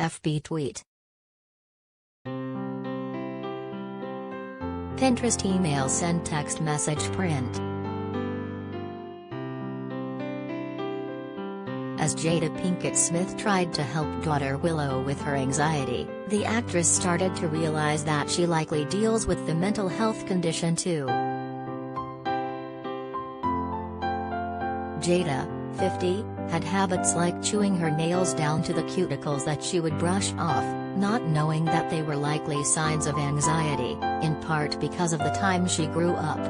FB tweet. Pinterest email send text message print. As Jada Pinkett Smith tried to help daughter Willow with her anxiety, the actress started to realize that she likely deals with the mental health condition too. Jada, 50, had habits like chewing her nails down to the cuticles that she would brush off, not knowing that they were likely signs of anxiety, in part because of the time she grew up.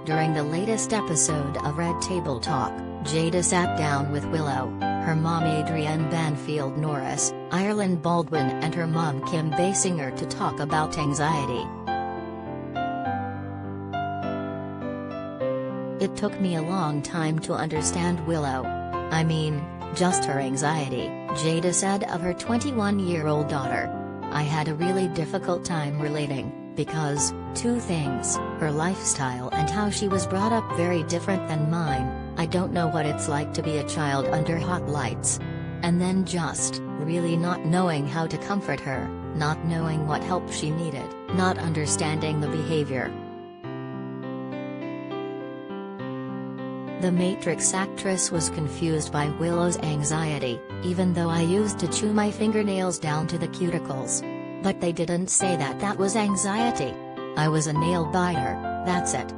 During the latest episode of Red Table Talk, Jada sat down with Willow, her mom Adrienne Banfiel Norris, Ireland Baldwin and her mom Kim Basinger to talk about anxiety. It took me a long time to understand Willow. I mean, just her anxiety, Jada said of her 21-year-old daughter. I had a really difficult time relating, because, two things, her lifestyle and how she was brought up very different than mine. I don't know what it's like to be a child under hot lights. And then just, really not knowing how to comfort her, not knowing what help she needed, not understanding the behavior. The Matrix actress was confused by Willow's anxiety, even though I used to chew my fingernails down to the cuticles. But they didn't say that that was anxiety. I was a nail biter, that's it.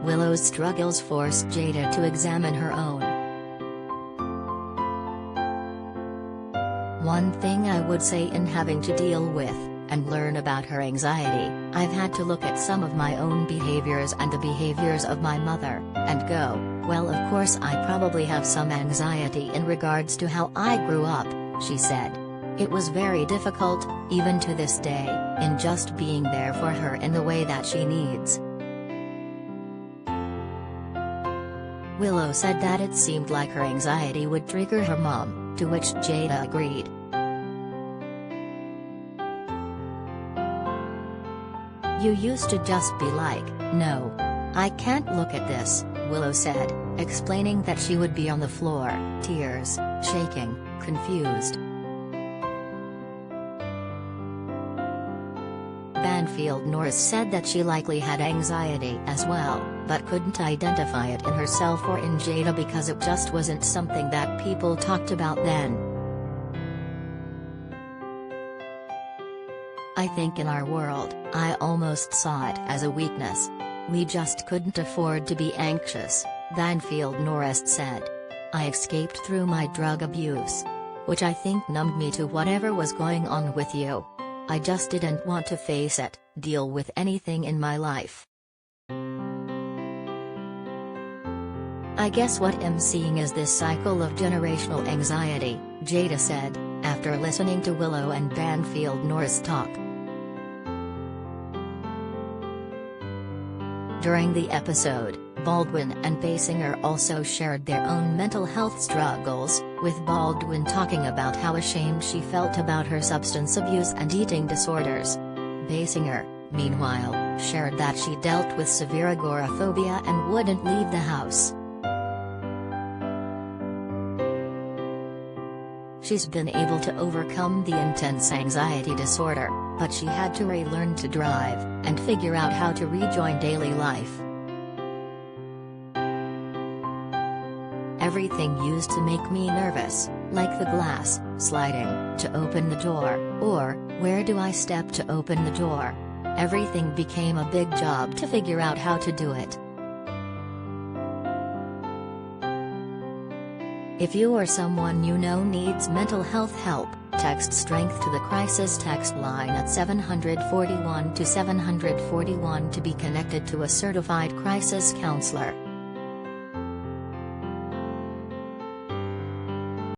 Willow's struggles forced Jada to examine her own. One thing I would say in having to deal with and learn about her anxiety, I've had to look at some of my own behaviors and the behaviors of my mother, and go, well, of course I probably have some anxiety in regards to how I grew up, she said. It was very difficult, even to this day, in just being there for her in the way that she needs. Willow said that it seemed like her anxiety would trigger her mom, to which Jada agreed. You used to just be like, no. I can't look at this, Willow said, explaining that she would be on the floor, tears, shaking, confused. Banfiel Norris said that she likely had anxiety as well, but couldn't identify it in herself or in Jada because it just wasn't something that people talked about then. I think in our world, I almost saw it as a weakness. We just couldn't afford to be anxious, Banfiel Norris said. I escaped through my drug abuse, which I think numbed me to whatever was going on with you. I just didn't want to face it, deal with anything in my life. I guess what I'm seeing is this cycle of generational anxiety, Jada said, after listening to Willow and Banfiel Norris talk. During the episode, Baldwin and Basinger also shared their own mental health struggles, with Baldwin talking about how ashamed she felt about her substance abuse and eating disorders. Basinger, meanwhile, shared that she dealt with severe agoraphobia and wouldn't leave the house. She's been able to overcome the intense anxiety disorder, but she had to relearn to drive, and figure out how to rejoin daily life. Everything used to make me nervous, like the glass sliding to open the door, or where do I step to open the door? Everything became a big job to figure out how to do it. If you or someone you know needs mental health help, text STRENGTH to the crisis text line at 741 to 741 to be connected to a certified crisis counselor.